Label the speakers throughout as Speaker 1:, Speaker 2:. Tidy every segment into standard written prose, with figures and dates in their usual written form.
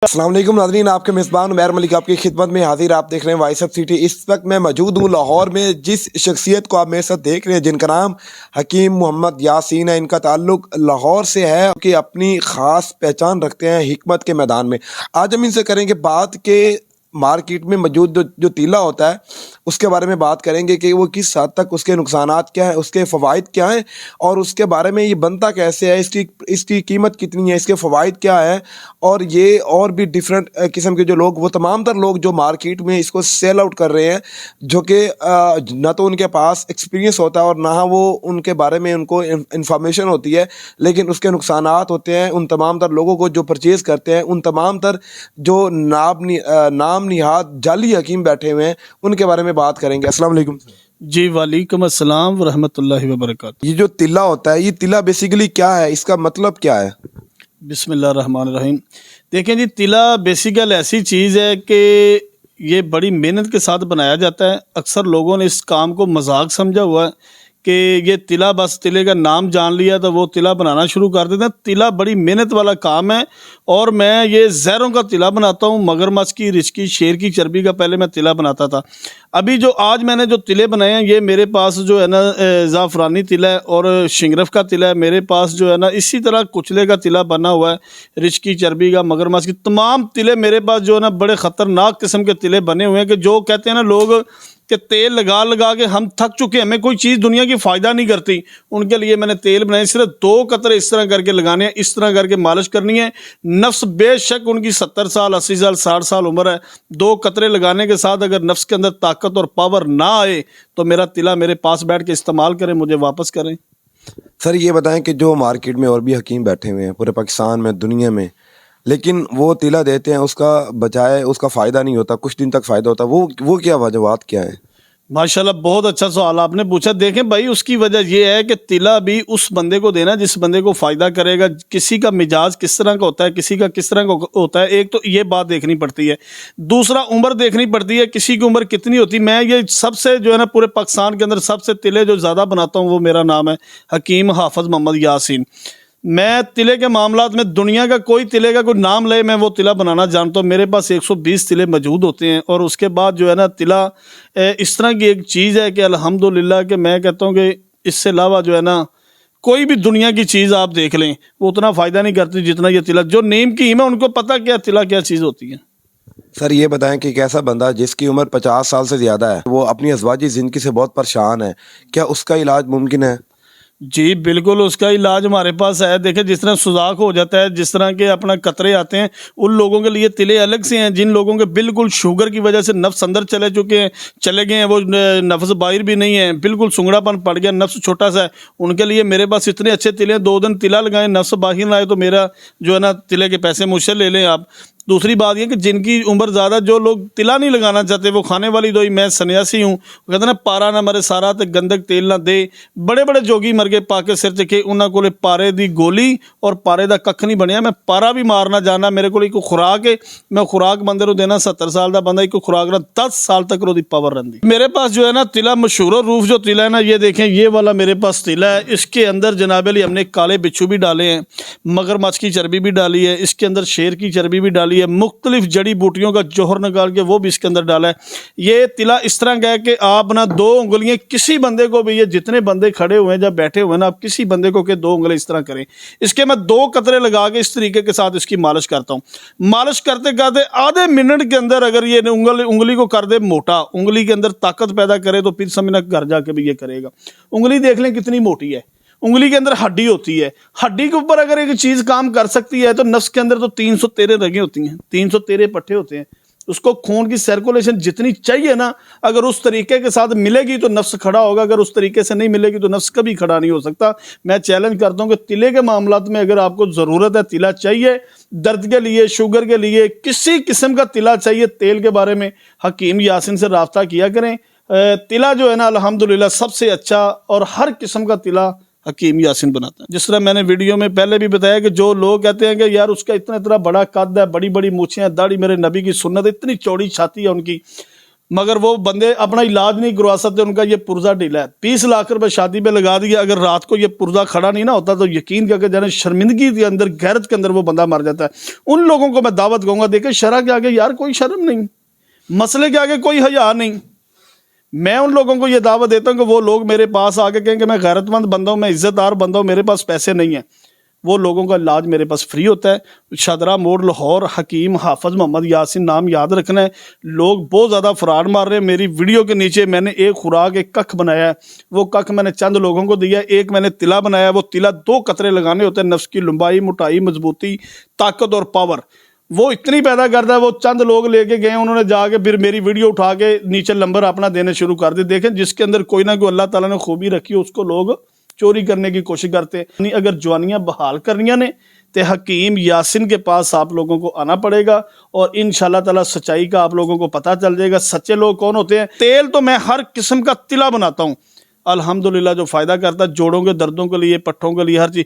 Speaker 1: अस्सलाम वालेकुम नाज़रीन, आपके मेज़बान उमैर मलिक आपकी खिदमत में हाजिर। आप देख रहे हैं वॉइस ऑफ सिटी। इस वक्त मैं मौजूद हूँ लाहौर में। जिस शख्सियत को आप मेरे साथ देख रहे हैं, जिनका नाम हकीम मोहम्मद यासीन है, इनका ताल्लुक लाहौर से है कि अपनी ख़ास पहचान रखते हैं हिकमत के मैदान में। आज हम इनसे करेंगे बात के मार्केट में मौजूद जो तीला होता है उसके बारे में बात करेंगे कि वो किस हद तक उसके नुकसानात क्या हैं, उसके फ़वाइद क्या हैं और उसके बारे में ये बनता कैसे है, इसकी कीमत कितनी है, इसके फ़वाइद क्या है। और ये और भी डिफरेंट किस्म के जो लोग, वो तमाम तर लोग जो मार्केट में इसको सेल आउट कर रहे हैं, जो कि ना तो उनके पास एक्सपीरियंस होता है और ना वो उनके बारे में उनको इंफॉर्मेशन होती है, लेकिन उसके नुकसानात होते हैं उन तमाम तर लोगों को जो परचेज़ करते हैं। उन तमाम तर जो नाम निहाद जाली हकीम बैठे हुए हैं, उनके बारे में बात करेंगे। अस्सलाम वालेकुम।
Speaker 2: जी वालेकुम अस्सलाम व रहमतुल्लाहि व बरकातहू।
Speaker 1: ये जो तिला होता है, ये तिला बेसिकली क्या है, इसका मतलब क्या है?
Speaker 2: बिस्मिल्लाह रहमान रहीम। देखें जी, तिला बेसिकल ऐसी चीज़ है कि ये बड़ी मेहनत के साथ बनाया जाता है। अक्सर लोगों ने इस काम को मजाक समझा हुआ है कि ये तिला, बस तिले का नाम जान लिया तो वो तिला बनाना शुरू कर देते हैं। तिला बड़ी मेहनत वाला काम है और मैं ये ज़हरों का तिला बनाता हूँ। मगरमच्छ की, रिछ की, शेर की चर्बी का पहले मैं तिला बनाता था। अभी जो आज मैंने जो तिले बनाए हैं, ये मेरे पास जो है ना ज़ाफ़रानी तिला है और शिंगरफ का तिला है। मेरे पास जो है ना इसी तरह कुचले का तिला बना हुआ है, रिछ की चर्बी का, मगरमच्छ की, तमाम तिले मेरे पास जो है ना बड़े ख़तरनाक किस्म के तिले बने हुए हैं कि जो कहते हैं ना लोग कि तेल लगा लगा के हम थक चुके हैं, हमें कोई चीज़ दुनिया की फ़ायदा नहीं करती। उनके लिए मैंने तेल बनाए, सिर्फ 2 कतरे इस तरह करके लगाने हैं, इस तरह करके मालिश करनी है। नफ्स बेशक उनकी 70 साल, 80 साल, 60 साल उम्र है, 2 कतरे लगाने के साथ अगर नफ्स के अंदर ताकत और पावर ना आए तो मेरा तिला मेरे पास बैठ के इस्तेमाल करें, मुझे वापस करें।
Speaker 1: सर ये बताएं कि जो मार्केट में और भी हकीम बैठे हुए हैं पूरे पाकिस्तान में, दुनिया में, लेकिन वो तिला देते हैं, उसका बजाय उसका फ़ायदा नहीं होता, कुछ दिन तक फ़ायदा होता, वो क्या वजूहात क्या है?
Speaker 2: माशाल्लाह, बहुत अच्छा सवाल आपने पूछा। देखें भाई, उसकी वजह यह है कि तिला भी उस बंदे को देना जिस बंदे को फ़ायदा करेगा। किसी का मिजाज किस तरह का होता है, किसी का किस तरह का होता है, एक तो ये बात देखनी पड़ती है। दूसरा, उम्र देखनी पड़ती है, किसी की उम्र कितनी होती है। मैं ये सबसे जो है ना पूरे पाकिस्तान के अंदर सबसे तिले जो ज़्यादा बनाता हूँ वो मेरा नाम है हकीम हाफिज़ मोहम्मद यासीन। मैं तिले के मामलात में दुनिया का कोई तिले का कोई नाम ले, मैं वो तिला बनाना जानता हूँ। मेरे पास 120 तिले मौजूद होते हैं। और उसके बाद जो है ना तिला इस तरह की एक चीज़ है कि अल्हम्दुलिल्लाह कि मैं कहता हूँ कि इससे अलावा जो है ना कोई भी दुनिया की चीज़ आप देख लें वो उतना फ़ायदा नहीं करती जितना ये तिला। जो नीम की है उनको पता क्या तिला क्या चीज़ होती है।
Speaker 1: सर ये बताएं कि एक ऐसा बंदा जिसकी उम्र 50 साल से ज़्यादा है, वो अपनी अज़वाजी ज़िंदगी से बहुत परेशान है, क्या उसका इलाज मुमकिन है?
Speaker 2: जी बिल्कुल, उसका इलाज हमारे पास है। देखें, जिस तरह सुजाक हो जाता है, जिस तरह के अपना कतरे आते हैं, उन लोगों के लिए तिले अलग से हैं। जिन लोगों के बिल्कुल शुगर की वजह से नफ्स अंदर चले गए हैं, वो नफ्स बाहर भी नहीं है, बिल्कुल सुंगड़ापन पड़ गया, नफ्स छोटा सा है, उनके लिए मेरे पास इतने अच्छे तिले हैं। 2 दिन तिला लगाएं, नफ्स बाहर ना आए तो मेरा जो है ना तिले के पैसे मुझसे ले लें आप। दूसरी बात यह कि जिनकी उम्र ज़्यादा, जो लोग तिला नहीं लगाना चाहते, वो खाने वाली दो ही, मैं सन्यासी हूँ, वो कहते ना पारा ना मरे सारा ते गंदक तेल ना दे। बड़े बड़े जोगी मर गए पाके सिर चके, उन्होंने को पारे दी गोली और पारे दा कख नहीं बनया। मैं पारा भी मारना जाना, मेरे को एक खुराक है, मैं खुराक बंदे को देना। 70 साल का बंदा एक खुराक ना 10 साल तक वो पावर रही। मेरे पास जो है ना तिला मशहूर रूफ जो तिला है ना, ये देखें, ये वाला मेरे पास तिला है। इसके अंदर जनाब अली हमने काले बिच्छू भी डाले हैं, मगरमच्छ की चर्बी भी डाली है, इसके अंदर शेर की चर्बी भी डाली है, मुख्तलिफ जड़ी बूटियों का जोहर निकाल के वो भी इसके अंदर डाला है। ये तिला इस तरह का है कि आप ना 2 उंगलियां किसी बंदे को भी, ये जितने बंदे खड़े हुए हैं जब बैठे हुए हैं ना, आप किसी बंदे को के 2 उंगली इस तरह करें। इसके मैं 2 कतरे लगा के इस तरीके के साथ इसकी मालिश करता हूँ। मालिश करते करते आधे मिनट के अंदर अगर ये उंगली को कर दे मोटा, उंगली के अंदर ताकत पैदा करे, तो फिर समझना घर जाके भी ये करेगा। उंगली देख लें कितनी मोटी है, उंगली के अंदर हड्डी होती है, हड्डी के ऊपर अगर एक चीज़ काम कर सकती है तो नफ्स के अंदर तो 313 रगें होती हैं, 313 पट्टे होते हैं। उसको खून की सर्कुलेशन जितनी चाहिए ना, अगर उस तरीके के साथ मिलेगी तो नफ्स खड़ा होगा, अगर उस तरीके से नहीं मिलेगी तो नफ्स कभी खड़ा नहीं हो सकता। मैं चैलेंज करता हूँ कि तिले के मामलात में अगर आपको ज़रूरत है, तिला चाहिए, दर्द के लिए, शुगर के लिए, किसी किस्म का तिला चाहिए, तेल के बारे में हकीम यासीन से रब्ता किया करें। तिला जो है ना अल्हम्दुलिल्लाह सबसे अच्छा और हर किस्म का तिला हकीम यासीन बनाता है। जिस तरह मैंने वीडियो में पहले भी बताया कि जो लोग कहते हैं कि यार उसका इतना इतना बड़ा कद है, बड़ी बड़ी मूछें हैं, दाढ़ी, मेरे नबी की सुन्नत, इतनी चौड़ी छाती है उनकी, मगर वो बंदे अपना इलाज नहीं करवा सकते, उनका ये पुर्जा ढीला है। 20 लाख रुपए शादी पे लगा दिया, अगर रात को ये पुर्जा खड़ा नहीं ना होता तो यकीन करके जाने शर्मिंदगी के अंदर, गैरत के अंदर वो बंदा मर जाता है। उन लोगों को मैं दावत दूंगा, देखे शरअ के आगे यार कोई शर्म नहीं, मसले के आगे कोई हया नहीं। मैं उन लोगों को ये दावत देता हूँ कि वो लोग मेरे पास आके कहें कि मैं गैरतमंद बंदा हूँ, मैं इज्जतदार बंदा हूँ, मेरे पास पैसे नहीं है, वो लोगों का इलाज मेरे पास फ्री होता है। शादरा मोड़ लाहौर, हकीम हाफिज मोहम्मद यासीन, नाम याद रखना है। लोग बहुत ज़्यादा फ्रॉड मार रहे हैं। मेरी वीडियो के नीचे मैंने एक खुराक, एक कख बनाया है, वो कख मैंने चंद लोगों को दिया है। एक मैंने तिला बनाया है, वो तिला 2 कतरे लगाने होते हैं, नफ्स की लंबाई, मोटाई, मजबूती, ताकत और पावर वो इतनी पैदा करता है। वो चंद लोग लेके गए, उन्होंने जाके फिर मेरी वीडियो उठा के नीचे नंबर अपना देने शुरू कर दिए। देखें, जिसके अंदर कोई ना कोई अल्लाह ताला ने खूबी रखी है, उसको लोग चोरी करने की कोशिश करते हैं। नहीं, अगर जवानियां बहाल करनियां ने तो हकीम यासिन के पास आप लोगों को आना पड़ेगा, और इंशाल्लाह ताला सच्चाई का आप लोगों को पता चल जाएगा। सच्चे लोग कौन होते हैं। तेल तो मैं हर किस्म का तिला बनाता हूँ अल्हम्दुलिल्लाह, जो फ़ायदा करता है जोड़ों के दर्दों के लिए, पट्ठों के लिए, हर चीज़।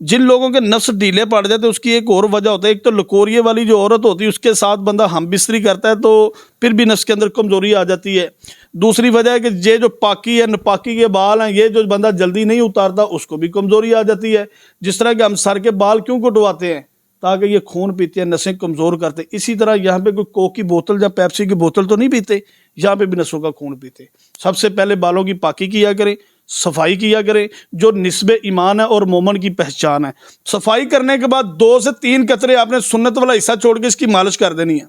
Speaker 2: जिन लोगों के नफ्स ढीले पड़ जाते हैं उसकी एक और वजह होता है। एक तो लकोरिये वाली जो औरत होती है उसके साथ बंदा हम बिस्तरी करता है तो फिर भी नफ्स के अंदर कमज़ोरी आ जाती है। दूसरी वजह है कि ये जो पाकी है, नापाकी के बाल हैं, ये जो बंदा जल्दी नहीं उतारता उसको भी कमज़ोरी आ जाती है। जिस तरह के हम सर के बाल क्यों कटवाते हैं, ताकि ये खून पीते हैं, नसें कमज़ोर करते हैं। इसी तरह यहाँ पे कोई कोक की बोतल या पेप्सी की बोतल तो नहीं पीते, यहाँ पे भी नसों का खून पीते। सबसे पहले बालों की पाकी किया करें, सफाई किया करें, जो निस्बे ईमान है और मोमन की पहचान है। सफाई करने के बाद 2 से 3 कतरे आपने सुन्नत वाला हिस्सा छोड़ के इसकी मालिश कर देनी है।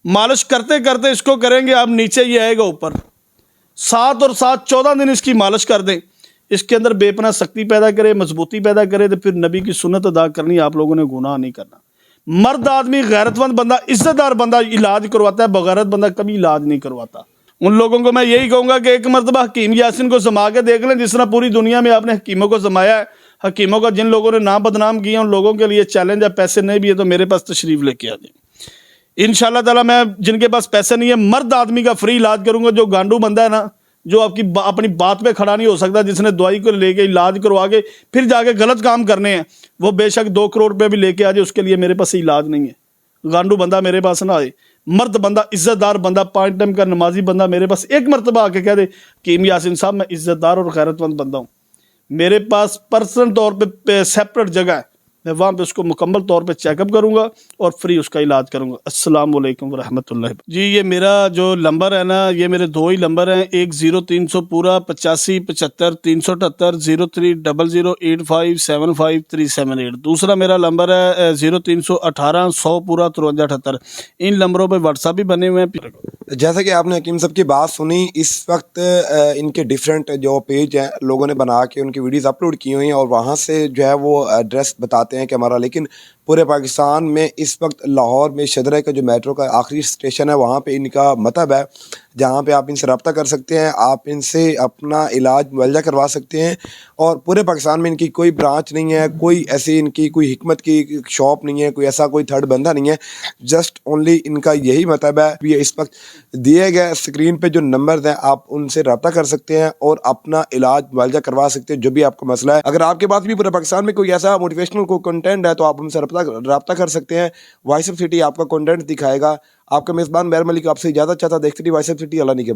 Speaker 2: मालिश करते करते इसको करेंगे आप, नीचे ये आएगा ऊपर। 7 और 7 14 दिन इसकी मालिश कर दें, इसके अंदर बेपना शक्ति पैदा करे, मजबूती पैदा करे, तो फिर नबी की सुन्नत अदा करनी, आप लोगों ने गुनाह नहीं करना। मर्द आदमी, गैरतमंद बंदा, इज्जतदार बंदा इलाज करवाता है, बगैरत बंदा कभी इलाज नहीं करवाता। उन लोगों को मैं यही कहूँगा कि एक मरतबा हकीम यासिन को जमा के देख लें, जिस तरह पूरी दुनिया में आपने हकीमों को जमाया है। हकीमों का जिन लोगों ने नाम बदनाम किया, उन लोगों के लिए चैलेंज है, पैसे नहीं भी है तो मेरे पास तशरीफ लेके आ जाए। इंशाल्लाह ताला मैं जिनके पास पैसे नहीं है, मर्द आदमी का फ्री इलाज करूँगा। जो गांडू बंदा है ना, जो आपकी अपनी बात पे खड़ा नहीं हो सकता, जिसने दवाई को लेके इलाज करवा के फिर जाके गलत काम करने हैं, वो बेशक 2 करोड़ रुपये भी लेके आ जाए, उसके लिए मेरे पास इलाज नहीं है। गांडू बंदा मेरे पास ना आए, मर्द बंदा, इज्जतदार बंदा, 5 टाइम का नमाजी बंदा मेरे पास एक मरतबा आके कह दे हकीम यासिन साहब मैं इज्जतदार और गैरतमंद बंदा हूँ, मेरे पास पर्सनल तौर पे सेपरेट जगह है, मैं वहाँ पे उसको मुकम्मल तौर पे चेकअप करूँगा और फ्री उसका इलाज करूँगा। अस्सलाम वालेकुम वरहमतुल्लाह। जी, ये मेरा जो नंबर है ना, ये मेरे 2 ही नंबर हैं, एक 0300 पूरा 85 75 378 03008575378378। दूसरा मेरा नंबर है 0318 100 पूरा 5378। इन नंबरों पे व्हाट्सएप भी बने हुए हैं।
Speaker 1: जैसा कि आपने हकीम साहब की बात सुनी, इस वक्त इनके डिफरेंट जो पेज हैं लोगों ने बना के उनकी वीडियोस अपलोड की हुई हैं, और वहाँ से जो है वो एड्रेस बताते हैं कि हमारा, लेकिन पूरे पाकिस्तान में इस वक्त लाहौर में शदरा का जो मेट्रो का आखिरी स्टेशन है वहाँ पे इनका मतब है, जहाँ पे आप इनसे रब्ता कर सकते हैं, आप इनसे अपना इलाज मुआवजा करवा सकते हैं। और पूरे पाकिस्तान में इनकी कोई ब्रांच नहीं है, कोई ऐसी इनकी कोई हिकमत की शॉप नहीं है, कोई ऐसा कोई थर्ड बंदा नहीं है, जस्ट ओनली इनका यही मतब है। ये इस वक्त दिए गए स्क्रीन पे जो नंबर हैं आप उनसे रब्ता कर सकते हैं और अपना इलाज मुआवजा करवा सकते हैं, जो भी आपका मसला है। अगर आपके पास भी पूरे पाकिस्तान में कोई ऐसा मोटिवेशनल कोई कंटेंट है तो आप उनसे रब्ता कर सकते हैं। वॉइस ऑफ सिटी आपका कंटेंट दिखाएगा। आपका मेज़बान बैर मलिक आपसे इजाज़त चाहता, देखते रहिए वॉइस ऑफ सिटी। अल्लाह निगहबान।